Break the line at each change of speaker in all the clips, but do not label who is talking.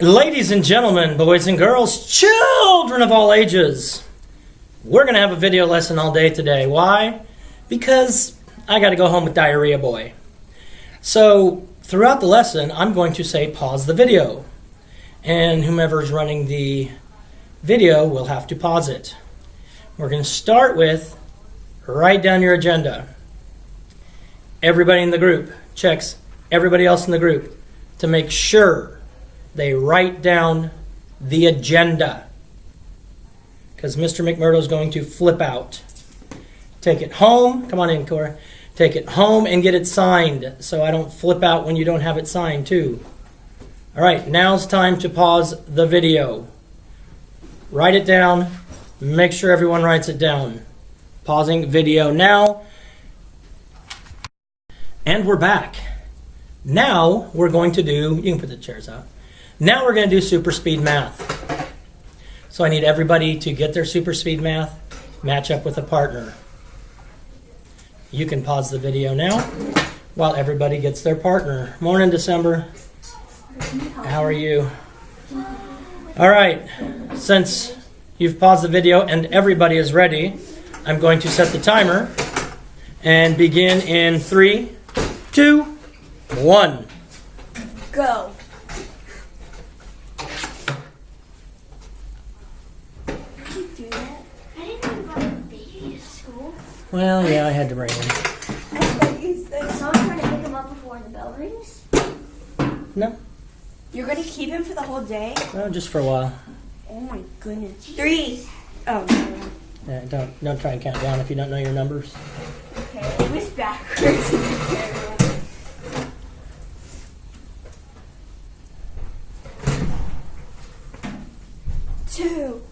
Ladies and gentlemen, boys and girls, children of all ages, we're going to have a video lesson all day today. Why? Because I got to go home with Diarrhea Boy. So throughout the lesson, I'm going to say pause the video. And whomever's running the video will have to pause it. We're going to start with write down your agenda. Everybody in the group checks everybody else in the group to make sure they write down the agenda, because Mr. McMurdo is going to flip out. Take it home. Come on in, Cora. Take it home and get it signed so I don't flip out when you don't have it signed too. All right, now's time to pause the video. Write it down. Make sure everyone writes it down. Pausing video now. And we're back. Now we're going to do, you can put the chairs out. Now we're going to do super speed math. So I need everybody to get their super speed math, match up with a partner. You can pause the video now while everybody gets their partner. Morning, December. How are you? All right, since you've paused the video and everybody is ready, I'm going to set the timer and begin in 3, 2, 1.
Go.
Well, yeah, I had to bring him.
I thought you said
Someone trying to pick him up before the bell rings?
No,
you're gonna keep him for the whole day.
no, just for a while.
Oh my goodness. 3. Oh no.
Yeah, don't try and count down if you don't know your numbers.
Okay. It was backwards. 2.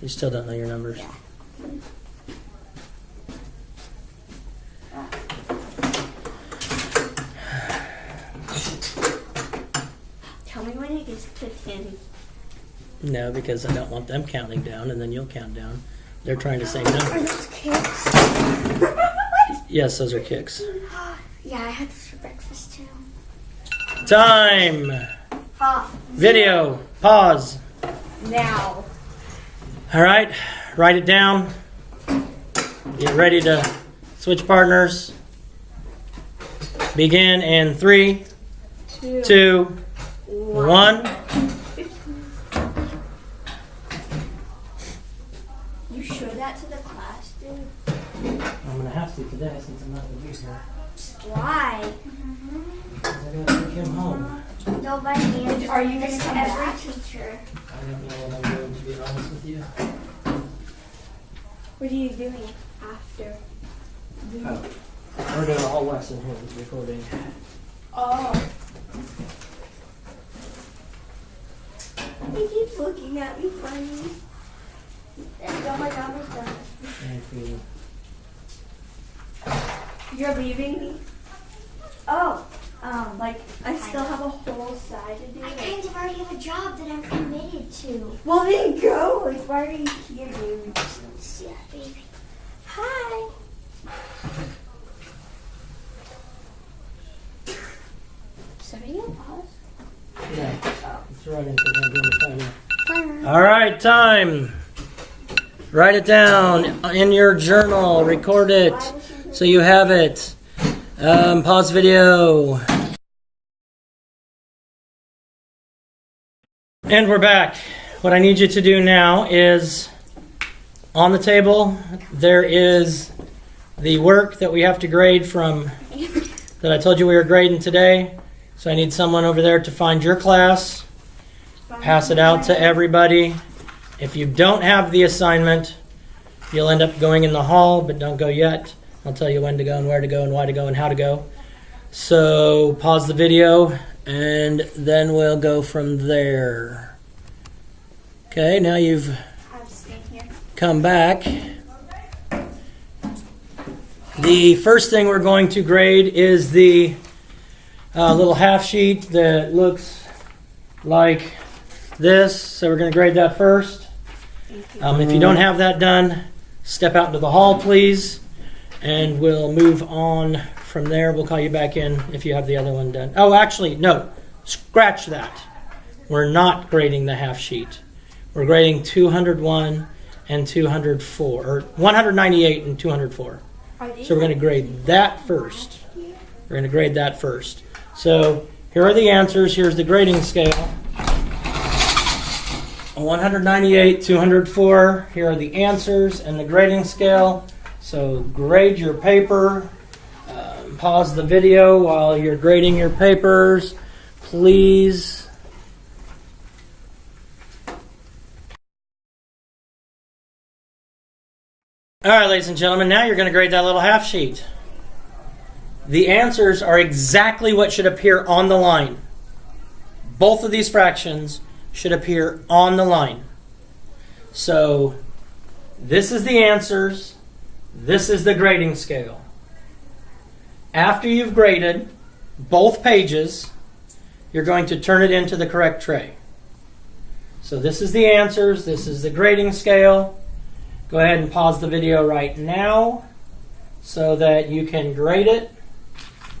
You still don't know your numbers.
Tell me when it gets to 10.
No, because I don't want them counting down, and then you'll count down. They're trying to say
Are
number.
those kicks?
Yes, those are kicks.
Yeah, I had this for breakfast too.
Time. Video. Pause.
Now.
All right, write it down. Get ready to switch partners. Begin in 3, 2, 1.
You show that to the class, dude?
I'm gonna have to today since I'm not gonna be here.
Why?
I gotta take him home.
No, by hand.
Are you gonna come
every
back?
teacher?
I don't know what I'm doing, to be honest with you.
What are you doing after?
Oh, we're doing a whole lesson here with recording.
Oh. He keeps looking at me funny.
Oh my God, was done.
Thank you.
You're leaving me? Oh. Like, I still have a whole side to do.
I kind of already have a job that I'm committed to.
Well, then go. Like, why are you here, dude?
Yeah, baby.
Hi. Somebody gonna pause?
Yeah, it's running because I'm doing the timer. All right, time. Write it down in your journal. Record it so you have it. Pause video. And we're back. What I need you to do now is, on the table, there is the work that we have to grade from, that I told you we were grading today. So I need someone over there to find your class, pass it out to everybody. If you don't have the assignment, you'll end up going in the hall, but don't go yet. I'll tell you when to go and where to go and why to go and how to go. So pause the video and then we'll go from there. Okay, now you've come back. The first thing we're going to grade is the little half sheet that looks like this. So we're going to grade that first. If you don't have that done, step out into the hall, please. And we'll move on from there. We'll call you back in if you have the other one done. Oh, actually, no. Scratch that. we're not grading the half sheet. We're grading 201 and 204, or 198 and 204. So we're going to grade that first. We're going to grade that first. So here are the answers. Here's the grading scale. 198, 204. Here are the answers and the grading scale. So grade your paper. Pause the video while you're grading your papers, please. All right, ladies and gentlemen, now you're going to grade that little half sheet. The answers are exactly what should appear on the line. Both of these fractions should appear on the line. So this is the answers. This is the grading scale. After you've graded both pages, you're going to turn it into the correct tray. So this is the answers. This is the grading scale. Go ahead and pause the video right now so that you can grade it.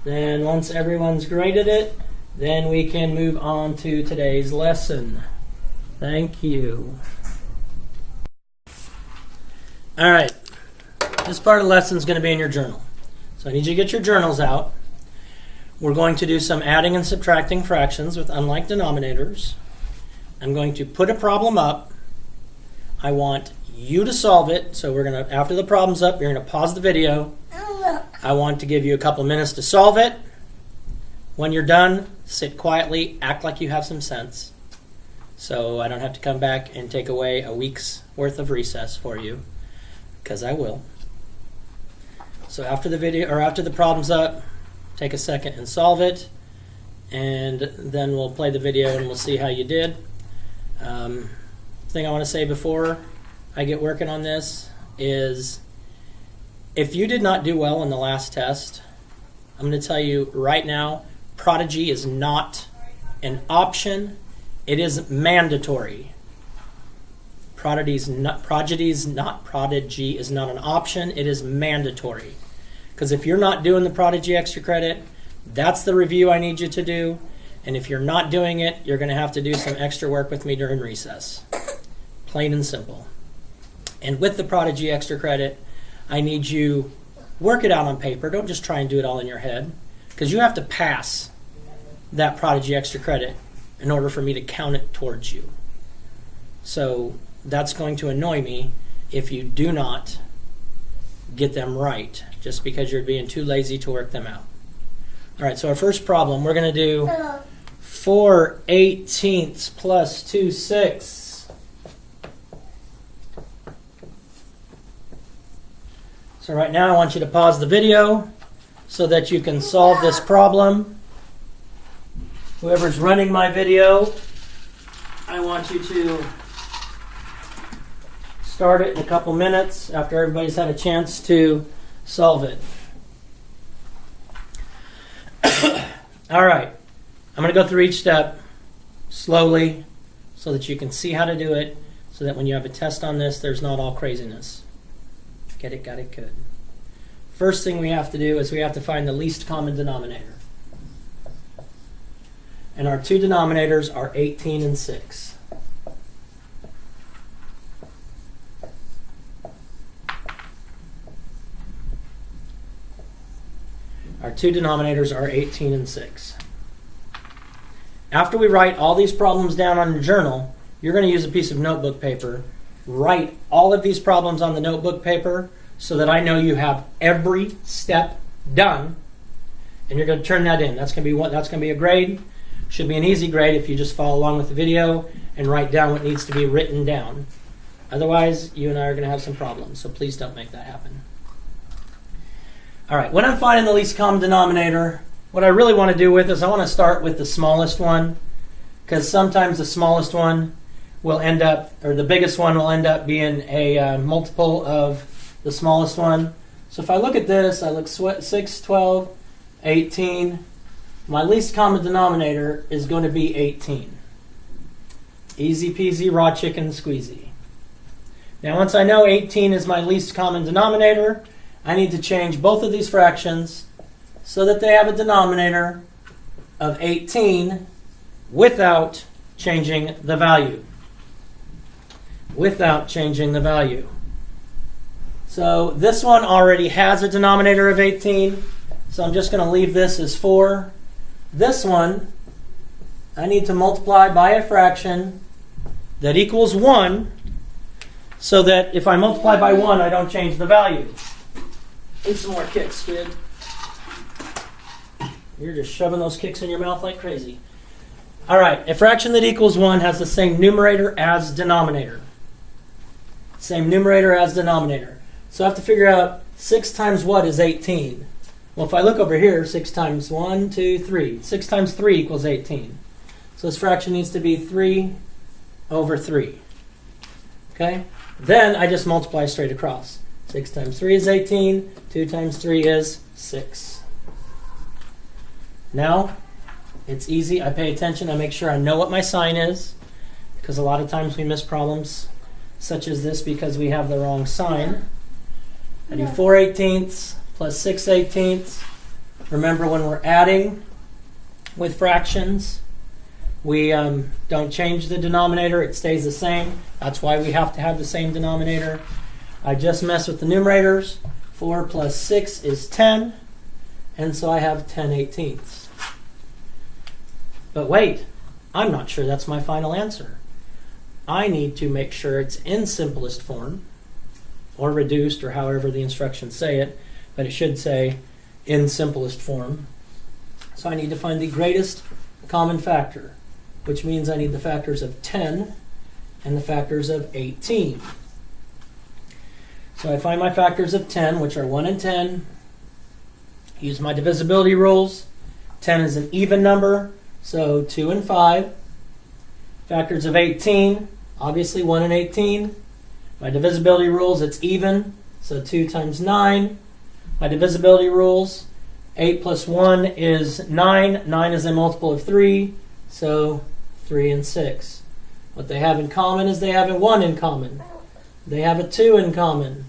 Then once everyone's graded it, then we can move on to today's lesson. Thank you. All right. This part of the lesson is going to be in your journal. So I need you to get your journals out. We're going to do some adding and subtracting fractions with unlike denominators. I'm going to put a problem up. I want you to solve it. So we're going to, after the problem's up, you're going to pause the video. I want to give you a couple minutes to solve it. When you're done, sit quietly, act like you have some sense. So I don't have to come back and take away a week's worth of recess for you, because I will. So after the video, or after the problem's up, take a second and solve it, and then we'll play the video and we'll see how you did. Thing I want to say before I get working on this is, if you did not do well in the last test, I'm going to tell you right now, Prodigy is not an option. It is mandatory. Prodigy is not an option. It is mandatory. Because if you're not doing the Prodigy extra credit, that's the review I need you to do. And if you're not doing it, you're going to have to do some extra work with me during recess. Plain and simple. And with the Prodigy extra credit, I need you work it out on paper. Don't just try and do it all in your head. Because you have to pass that Prodigy extra credit in order for me to count it towards you. So that's going to annoy me if you do not get them right, just because you're being too lazy to work them out. All right, so our first problem, we're going to do 4/18 plus 2/6. So right now I want you to pause the video so that you can solve this problem. Whoever's running my video, I want you to start it in a couple minutes after everybody's had a chance to solve it. All right. I'm going to go through each step slowly so that you can see how to do it, so that when you have a test on this, there's not all craziness. Get it? Got it? Good. First thing we have to do is we have to find the least common denominator. And our two denominators are 18 and 6. Our two denominators are 18 and 6. After we write all these problems down on your journal, you're going to use a piece of notebook paper. Write all of these problems on the notebook paper so that I know you have every step done, and you're going to turn that in. That's going to be a grade. Should be an easy grade if you just follow along with the video and write down what needs to be written down. Otherwise, you and I are going to have some problems, so please don't make that happen. All right, when I'm finding the least common denominator, what I really want to do with is I want to start with the smallest one, because sometimes the smallest one will end up, or the biggest one will end up being a multiple of the smallest one. So if I look at this, I look 6, 12, 18. My least common denominator is going to be 18. Easy peasy, raw chicken squeezy. Now once I know 18 is my least common denominator, I need to change both of these fractions so that they have a denominator of 18 without changing the value. Without changing the value. So this one already has a denominator of 18, so I'm just going to leave this as 4. This one, I need to multiply by a fraction that equals 1, so that if I multiply by 1, I don't change the value. Need some more kicks, kid. You're just shoving those kicks in your mouth like crazy. All right, a fraction that equals 1 has the same numerator as denominator. Same numerator as denominator. So I have to figure out 6 times what is 18? Well, if I look over here, 6 times 1, 2, 3. 6 times 3 equals 18. So this fraction needs to be 3 over 3. Okay? Then I just multiply straight across. 6 times 3 is 18. 2 times 3 is 6. Now, it's easy. I pay attention. I make sure I know what my sign is, because a lot of times we miss problems such as this because we have the wrong sign. I do 4/18 plus 6/18. Remember, when we're adding with fractions, we don't change the denominator. It stays the same. That's why we have to have the same denominator. I just mess with the numerators. 4 plus 6 is 10. And so I have 10/18. But wait, I'm not sure that's my final answer. I need to make sure it's in simplest form, or reduced, or however the instructions say it, but it should say in simplest form. So I need to find the greatest common factor, which means I need the factors of 10 and the factors of 18. So I find my factors of 10, which are 1 and 10. Use my divisibility rules. 10 is an even number, so 2 and 5. Factors of 18, obviously 1 and 18. My divisibility rules, it's even, so 2 times 9. My divisibility rules, 8 plus 1 is 9. 9 is a multiple of 3, so 3 and 6. What they have in common is they have a 1 in common. They have a 2 in common.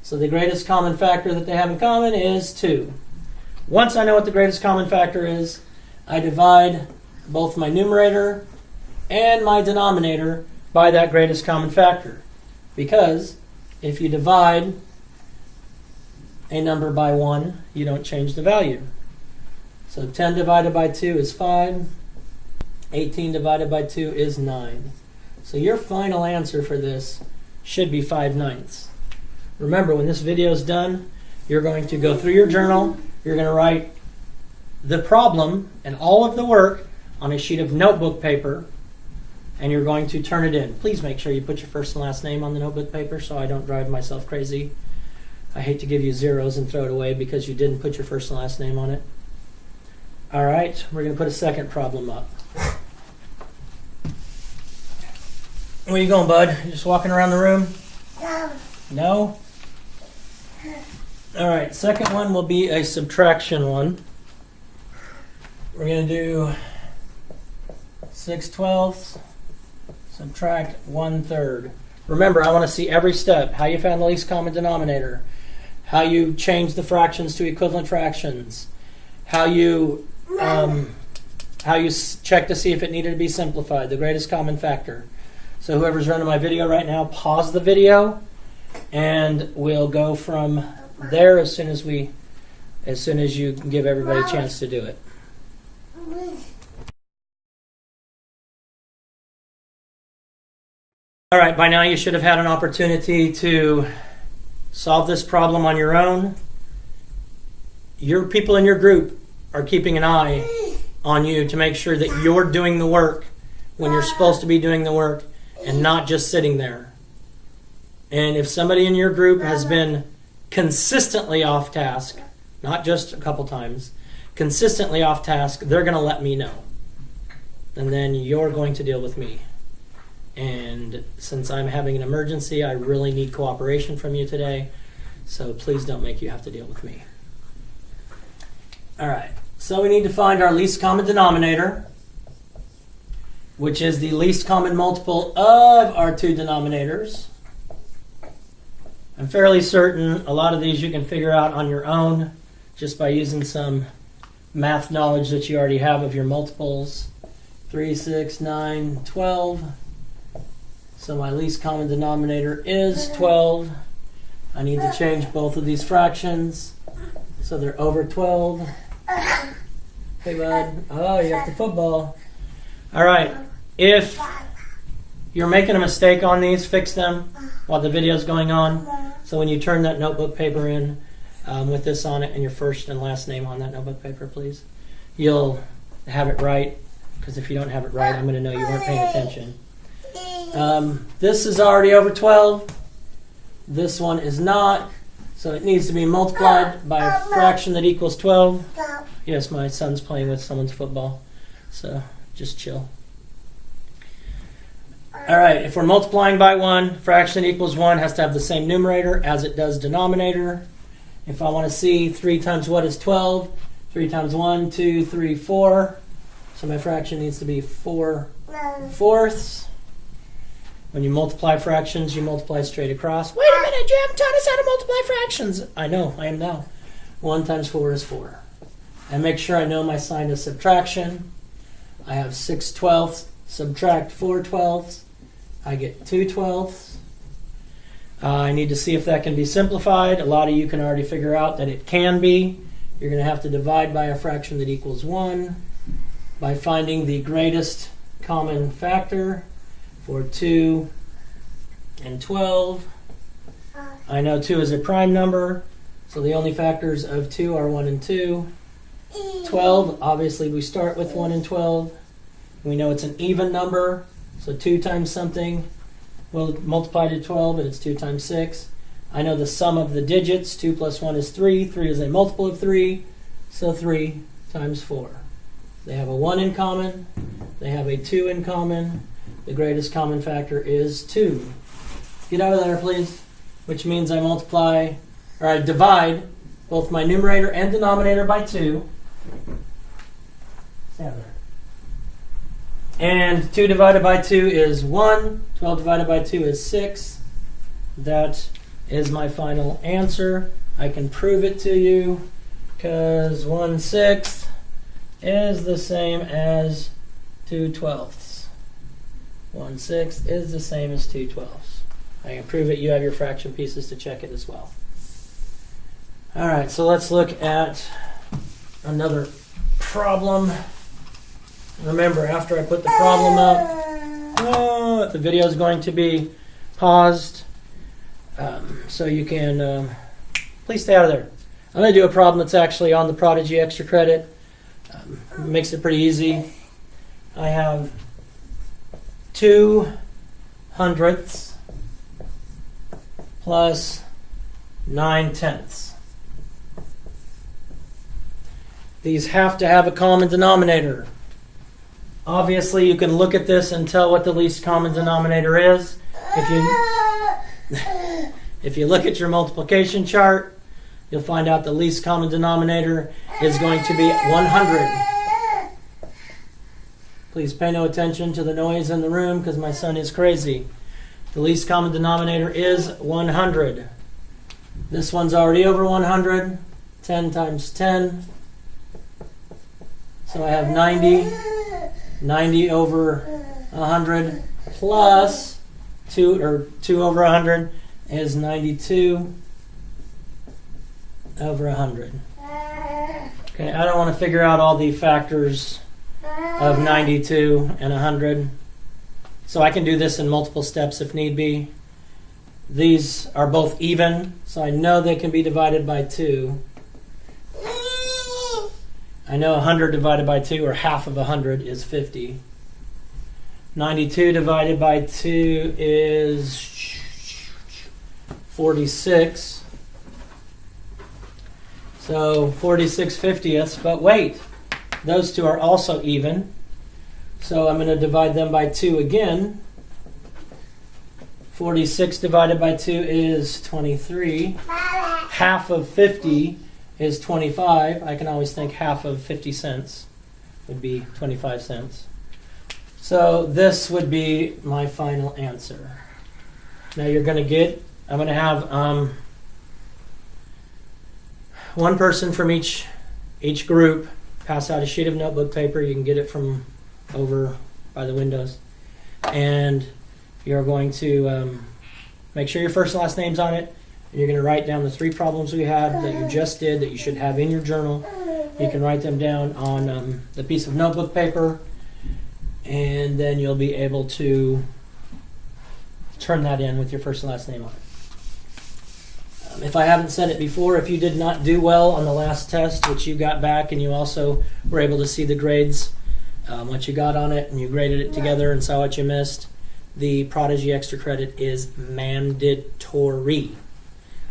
So the greatest common factor that they have in common is 2. Once I know what the greatest common factor is, I divide both my numerator and my denominator by that greatest common factor. Because if you divide a number by 1, you don't change the value. So 10 divided by 2 is 5. 18 divided by 2 is 9. So your final answer for this should be 5/9. Remember, when this video is done, you're going to go through your journal. You're going to write the problem and all of the work on a sheet of notebook paper, and you're going to turn it in. Please make sure you put your first and last name on the notebook paper so I don't drive myself crazy. I hate to give you zeros and throw it away because you didn't put your first and last name on it. All right, we're going to put a second problem up. Where you going, bud? You just walking around the room?
No.
No? All right, second one will be a subtraction one. We're going to do 6/12 subtract 1/3. Remember, I want to see every step. How you found the least common denominator. How you changed the fractions to equivalent fractions. How you checked to see if it needed to be simplified. The greatest common factor. So whoever's running my video right now, pause the video, and we'll go from there as soon as you give everybody a chance to do it. All right, by now you should have had an opportunity to solve this problem on your own. Your people in your group are keeping an eye on you to make sure that you're doing the work when you're supposed to be doing the work and not just sitting there. And if somebody in your group has been consistently off task, not just a couple times, consistently off task, they're going to let me know. And then you're going to deal with me. And since I'm having an emergency, I really need cooperation from you today. So please don't make you have to deal with me. All right. So we need to find our least common denominator, which is the least common multiple of our two denominators. I'm fairly certain a lot of these you can figure out on your own just by using some math knowledge that you already have of your multiples 3, 6, 9, 12. So my least common denominator is 12. I need to change both of these fractions so they're over 12. Hey, bud. Oh, you have the football. All right. If you're making a mistake on these, fix them while the video's going on. So when you turn that notebook paper in with this on it and your first and last name on that notebook paper, please, you'll have it right. Because if you don't have it right, I'm going to know you weren't paying attention. This is already over 12. This one is not. So it needs to be multiplied by a fraction that equals 12. Yes, my son's playing with someone's football. So just chill. All right, if we're multiplying by 1, fraction that equals 1 has to have the same numerator as it does denominator. If I want to see 3 times what is 12, 3 times 1, 2, 3, 4. So my fraction needs to be 4 fourths. When you multiply fractions, you multiply straight across. Wait a minute, you haven't taught us how to multiply fractions. I know, I am now. 1 times 4 is 4. And make sure I know my sign of subtraction. I have 6 twelfths. Subtract 4 twelfths. I get 2 twelfths. I need to see if that can be simplified. A lot of you can already figure out that it can be. You're going to have to divide by a fraction that equals 1 by finding the greatest common factor for 2 and 12. I know 2 is a prime number, so the only factors of 2 are 1 and 2. 12, obviously we start with 1 and 12. We know it's an even number, so 2 times something will multiply to 12, and it's 2 times 6. I know the sum of the digits. 2 plus 1 is 3. 3 is a multiple of 3, so 3 times 4. They have a 1 in common. They have a 2 in common. The greatest common factor is 2. Get out of there, please. Which means I divide both my numerator and denominator by 2. Stay out there. And 2 divided by 2 is 1. 12 divided by 2 is 6. That is my final answer. I can prove it to you because 1/6 is the same as 2 twelfths. 1/6 is the same as 2 twelfths. I can prove it. You have your fraction pieces to check it as well. All right, so let's look at another problem. Remember, after I put the problem up, the video is going to be paused, so you can, please stay out of there. I'm going to do a problem that's actually on the Prodigy Extra Credit. Makes it pretty easy. I have 2 hundredths plus 9 tenths. These have to have a common denominator. Obviously, you can look at this and tell what the least common denominator is. If you look at your multiplication chart, you'll find out the least common denominator is going to be 100. Please pay no attention to the noise in the room because my son is crazy. The least common denominator is 100. This one's already over 100. 10 times 10. So I have 90. 90 over 100 plus 2 over 100 is 92 over 100. Okay, I don't want to figure out all the factors of 92 and 100. So I can do this in multiple steps if need be. These are both even, so I know they can be divided by 2. I know 100 divided by 2, or half of 100, is 50. 92 divided by 2 is 46. So 46 fiftieths, but wait, those two are also even. So I'm going to divide them by 2 again. 46 divided by 2 is 23. Half of 50 is 25. I can always think half of 50 cents would be 25 cents. So this would be my final answer. Now I'm going to have one person from each group pass out a sheet of notebook paper. You can get it from over by the windows. And you're going to make sure your first and last name's on it. And you're going to write down the 3 problems we had that you just did that you should have in your journal. You can write them down on the piece of notebook paper, and then you'll be able to turn that in with your first and last name on it. If I haven't said it before, if you did not do well on the last test, which you got back, and you also were able to see the grades, what you got on it, and you graded it together and saw what you missed, the Prodigy Extra Credit is mandatory.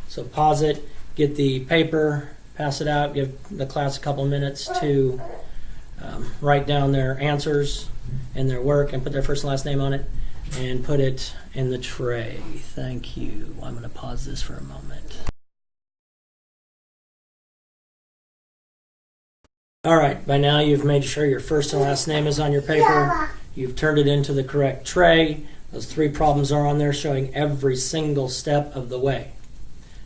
So pause it, get the paper, pass it out, give the class a couple minutes to write down their answers and their work and put their first and last name on it and put it in the tray. Thank you. I'm going to pause this for a moment. All right, by now you've made sure your first and last name is on your paper. You've turned it into the correct tray. Those 3 problems are on there showing every single step of the way.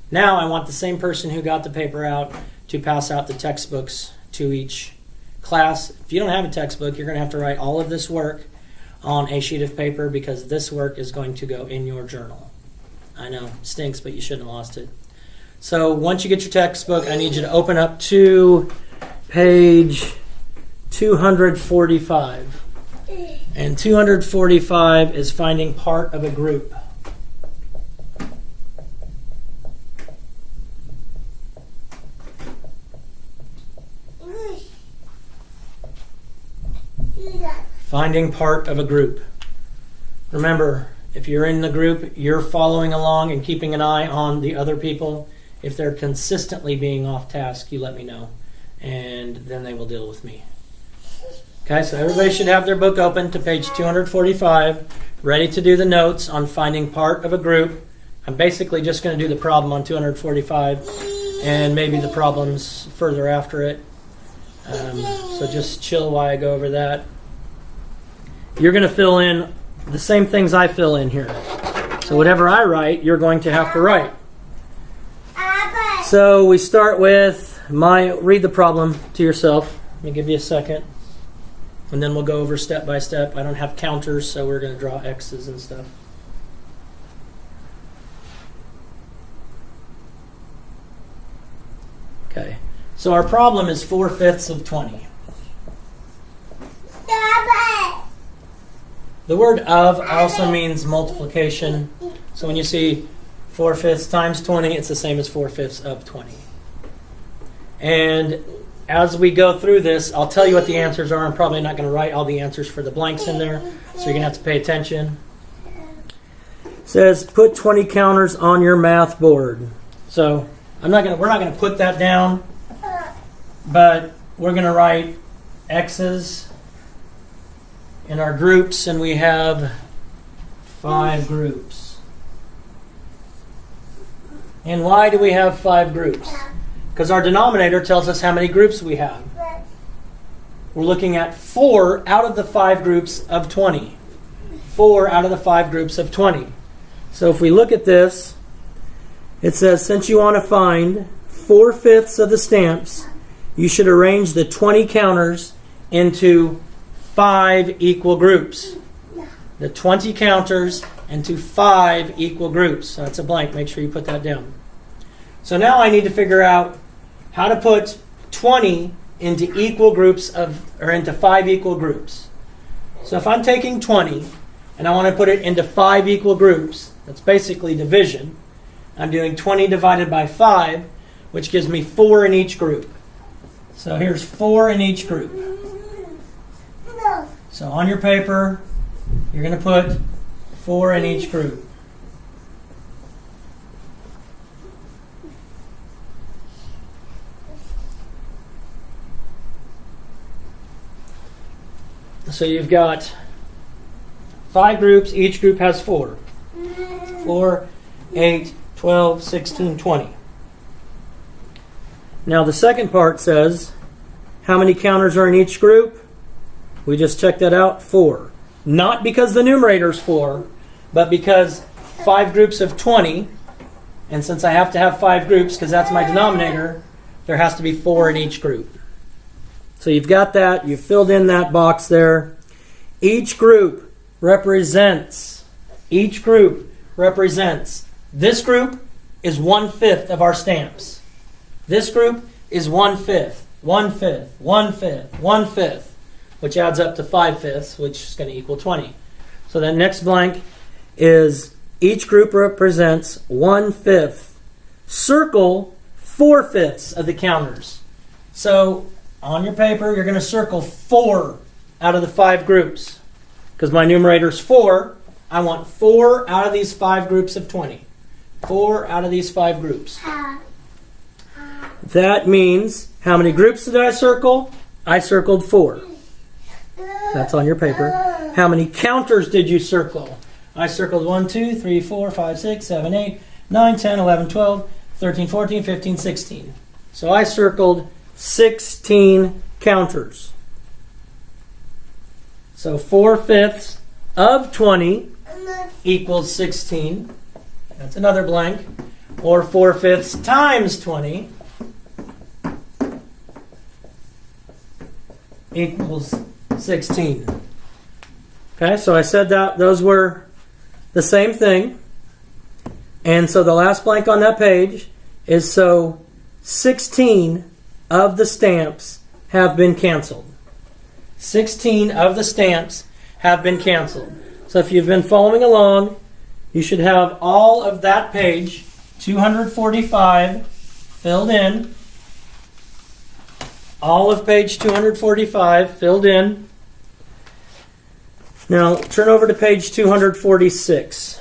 Now I want the same person who got the paper out to pass out the textbooks to each class. If you don't have a textbook, you're going to have to write all of this work on a sheet of paper because this work is going to go in your journal. I know, stinks, but you shouldn't have lost it. So once you get your textbook, I need you to open up to page 245. And 245 is finding part of a group. Finding part of a group. Remember, if you're in the group, you're following along and keeping an eye on the other people. If they're consistently being off task, you let me know, and then they will deal with me. Okay, so everybody should have their book open to page 245, ready to do the notes on finding part of a group. I'm basically just going to do the problem on 245 and maybe the problems further after it. So just chill while I go over that. You're going to fill in the same things I fill in here. So whatever I write, you're going to have to write. So we start with read the problem to yourself. Let me give you a second. And then we'll go over step by step. I don't have counters, so we're going to draw X's and stuff. Okay. So our problem is 4/5 of 20. The word of also means multiplication. So when you see 4/5 times 20, it's the same as 4/5 of 20. And as we go through this, I'll tell you what the answers are. I'm probably not going to write all the answers for the blanks in there, so you're going to have to pay attention. It says, put 20 counters on your math board. So we're not going to put that down, but we're going to write X's in our groups, and we have 5 groups. And why do we have 5 groups? Because our denominator tells us how many groups we have. We're looking at 4 out of the 5 groups of 20. 4 out of the 5 groups of 20. So if we look at this, it says, since you want to find 4/5 of the stamps, you should arrange the 20 counters into 5 equal groups. The 20 counters into 5 equal groups. So that's a blank. Make sure you put that down. So now I need to figure out how to put 20 into equal groups into 5 equal groups. So if I'm taking 20 and I want to put it into 5 equal groups, that's basically division. I'm doing 20 divided by 5, which gives me 4 in each group. So here's 4 in each group. So on your paper, you're going to put 4 in each group. So you've got 5 groups. Each group has 4. 4, 8, 12, 16, 20. Now the second part says, how many counters are in each group? We just checked that out, 4. Not because the numerator is 4, but because 5 groups of 20, and since I have to have 5 groups because that's my denominator, there has to be 4 in each group. So you've got that, you've filled in that box there. Each group represents, this group is 1/5 of our stamps. This group is 1/5, 1/5, 1/5, 1/5, which adds up to 5/5, which is going to equal 20. So that next blank is each group represents 1/5. Circle 4/5 of the counters. So on your paper, you're going to circle 4 out of the 5 groups. Because my numerator is 4, I want 4 out of these 5 groups of 20. 4 out of these 5 groups. That means, how many groups did I circle? I circled 4. That's on your paper. How many counters did you circle? I circled 1, 2, 3, 4, 5, 6, 7, 8, 9, 10, 11, 12, 13, 14, 15, 16. So I circled 16 counters. So 4/5 of 20 equals 16. That's another blank. Or 4/5 times 20 equals 16. Okay, so I said that those were the same thing. And so the last blank on that page is so 16 of the stamps have been canceled. 16 of the stamps have been canceled. So if you've been following along, you should have all of that page, 245, filled in. All of page 245 filled in. Now turn over to page 246.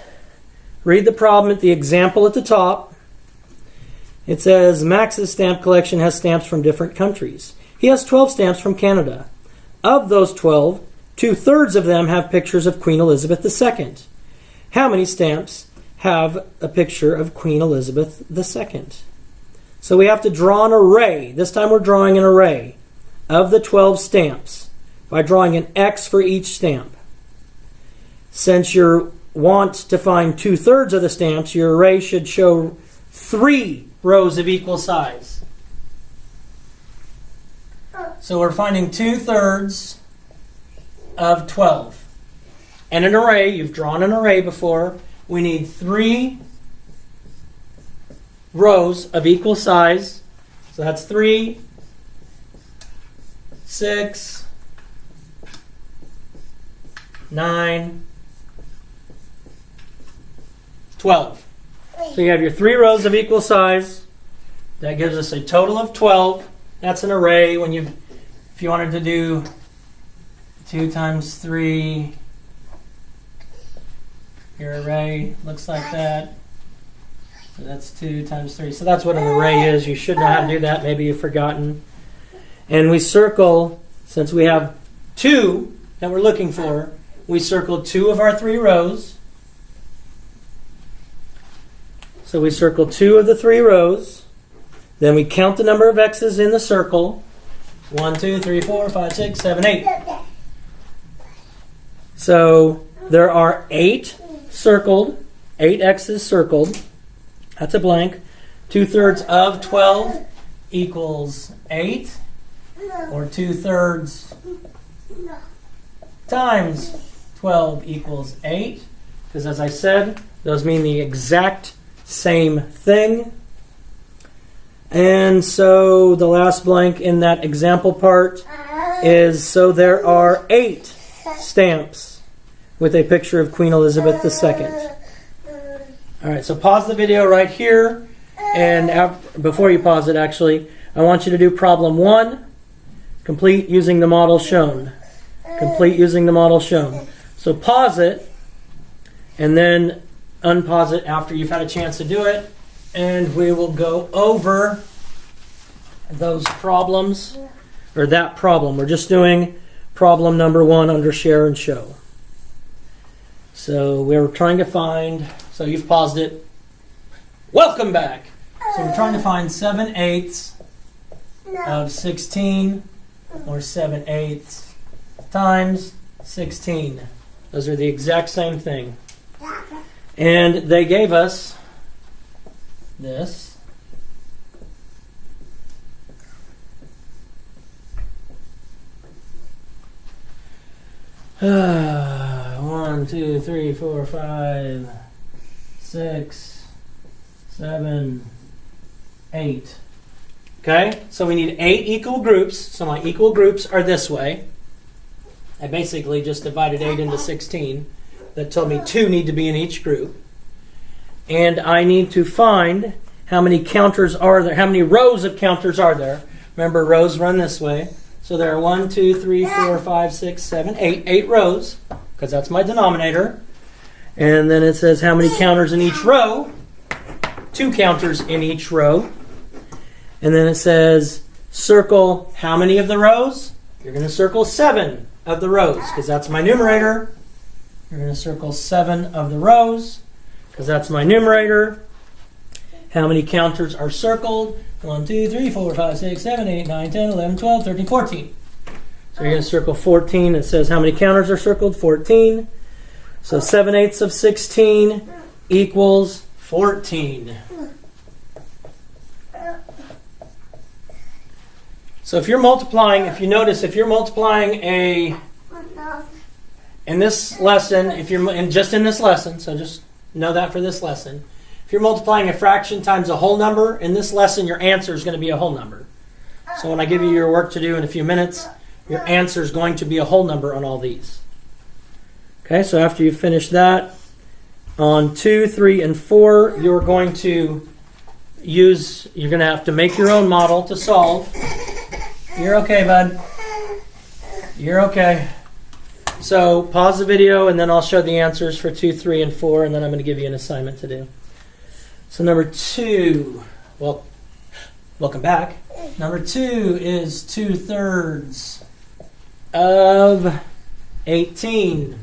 Read the problem at the example at the top. It says Max's stamp collection has stamps from different countries. He has 12 stamps from Canada. Of those 12, 2/3 of them have pictures of Queen Elizabeth II. How many stamps have a picture of Queen Elizabeth II? So we have to draw an array. This time we're drawing an array of the 12 stamps by drawing an X for each stamp. Since you want to find 2/3 of the stamps, your array should show 3 rows of equal size. So we're finding 2/3 of 12. And an array, you've drawn an array before, we need 3 rows of equal size. So that's 3, 6, 9, 12. So you have your 3 rows of equal size. That gives us a total of 12. That's an array. If you wanted to do 2 times 3, your array looks like that. So that's 2 times 3. So that's what an array is. You should know how to do that. Maybe you've forgotten. And we circle, since we have 2 that we're looking for, we circle 2 of our 3 rows. So we circle 2 of the 3 rows. Then we count the number of X's in the circle. 1, 2, 3, 4, 5, 6, 7, 8. So there are 8 circled, 8 X's circled. That's a blank. 2/3 of 12 equals 8. Or 2/3 times 12 equals 8. Because as I said, those mean the exact same thing. And so the last blank in that example part is, so there are 8 stamps with a picture of Queen Elizabeth II. All right, so pause the video right here. And before you pause it, actually, I want you to do problem 1. Complete using the model shown. Complete using the model shown. So pause it, and then unpause it after you've had a chance to do it. And we will go over those problems, or that problem. We're just doing problem number 1 under share and show. So we're trying to find, so you've paused it. Welcome back. So we're trying to find 7/8 of 16, or 7/8 times 16. Those are the exact same thing. And they gave us this. 1, 2, 3, 4, 5, 6, 7, 8. Okay, so we need 8 equal groups. So my equal groups are this way. I basically just divided 8 into 16. That told me 2 need to be in each group. And I need to find how many counters are there, how many rows of counters are there. Remember, rows run this way. So there are 1, 2, 3, 4, 5, 6, 7, 8. 8 rows, because that's my denominator. And then it says how many counters in each row. 2 counters in each row. And then it says circle how many of the rows? You're going to circle 7 of the rows, because that's my numerator. You're going to circle 7 of the rows, because that's my numerator. How many counters are circled? 1, 2, 3, 4, 5, 6, 7, 8, 9, 10, 11, 12, 13, 14. So you're going to circle 14. It says how many counters are circled? 14. So 7/8 of 16 equals 14. So if you're multiplying, if you notice, if you're multiplying in this lesson, just in this lesson, so just know that for this lesson, if you're multiplying a fraction times a whole number, in this lesson your answer is going to be a whole number. So when I give you your work to do in a few minutes, your answer is going to be a whole number on all these. Okay, so after you finish that, on 2, 3, and 4, you're going to have to make your own model to solve. You're okay, bud. You're okay. So pause the video and then I'll show the answers for 2, 3, and 4, and then I'm going to give you an assignment to do. So number 2, well, welcome back. Number 2 is 2/3 of 18.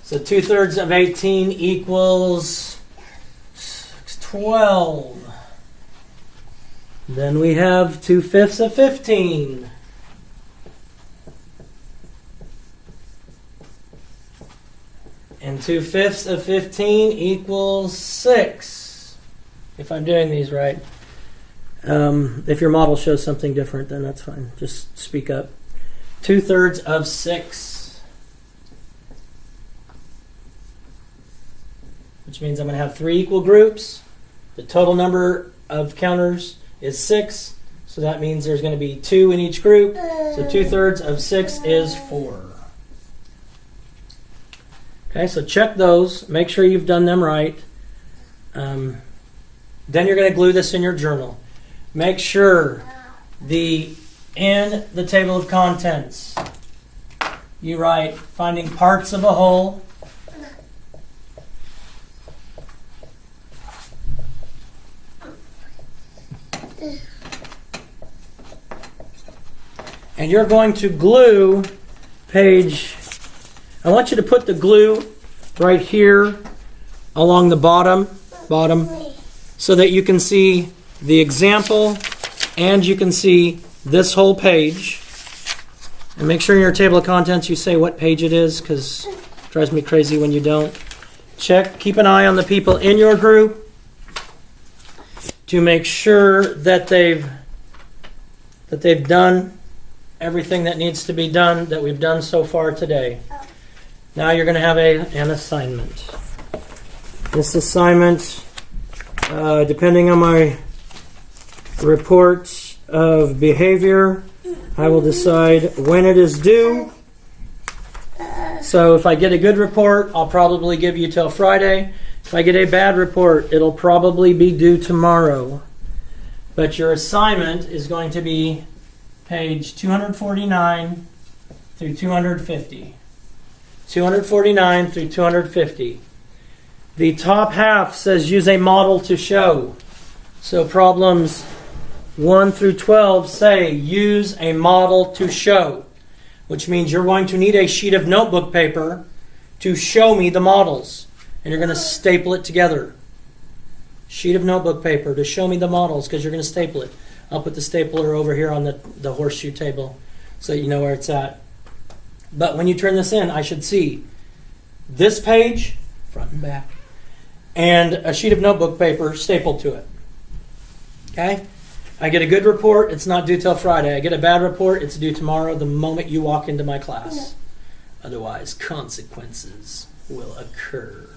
So 2/3 of 18 equals 12. Then we have 2/5 of 15. And 2/5 of 15 equals 6. If I'm doing these right. If your model shows something different, then that's fine. Just speak up. 2/3 of 6. Which means I'm going to have 3 equal groups. The total number of counters is 6. So that means there's going to be 2 in each group. So 2/3 of 6 is 4. Okay, so check those. Make sure you've done them right. Then you're going to glue this in your journal. Make sure in the table of contents, you write finding parts of a whole. And you're going to glue page. I want you to put the glue right here along the bottom, so that you can see the example and you can see this whole page. And make sure in your table of contents you say what page it is, because it drives me crazy when you don't. Keep an eye on the people in your group to make sure that they've done everything that needs to be done that we've done so far today. Now you're going to have an assignment. This assignment, depending on my report of behavior, I will decide when it is due. So if I get a good report, I'll probably give you till Friday. If I get a bad report, it'll probably be due tomorrow. But your assignment is going to be page 249 through 250. 249 through 250. The top half says use a model to show. So problems 1 through 12 say use a model to show, which means you're going to need a sheet of notebook paper to show me the models. And you're going to staple it together. Sheet of notebook paper to show me the models, because you're going to staple it. I'll put the stapler over here on the horseshoe table so you know where it's at. But when you turn this in, I should see this page, front and back, and a sheet of notebook paper stapled to it. Okay? I get a good report, it's not due till Friday. I get a bad report, it's due tomorrow the moment you walk into my class. Otherwise, consequences will occur.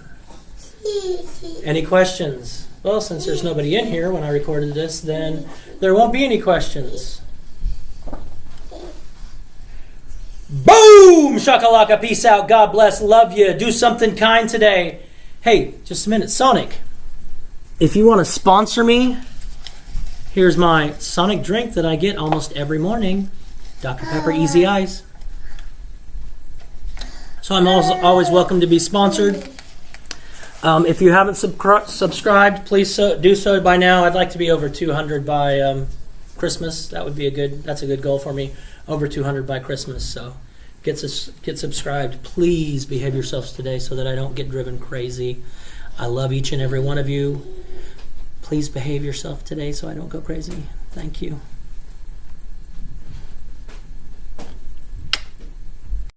Any questions? Well, since there's nobody in here when I recorded this, then there won't be any questions. Boom! Shakalaka, peace out, God bless, love you, do something kind today. Hey, just a minute, Sonic. If you want to sponsor me, here's my Sonic drink that I get almost every morning. Dr. Pepper Easy Ice. So I'm always welcome to be sponsored. If you haven't subscribed, please do so by now. I'd like to be over 200 by Christmas. That's a good goal for me. Over 200 by Christmas. So get subscribed. Please behave yourselves today so that I don't get driven crazy. I love each and every one of you. Please behave yourself today so I don't go crazy. Thank you.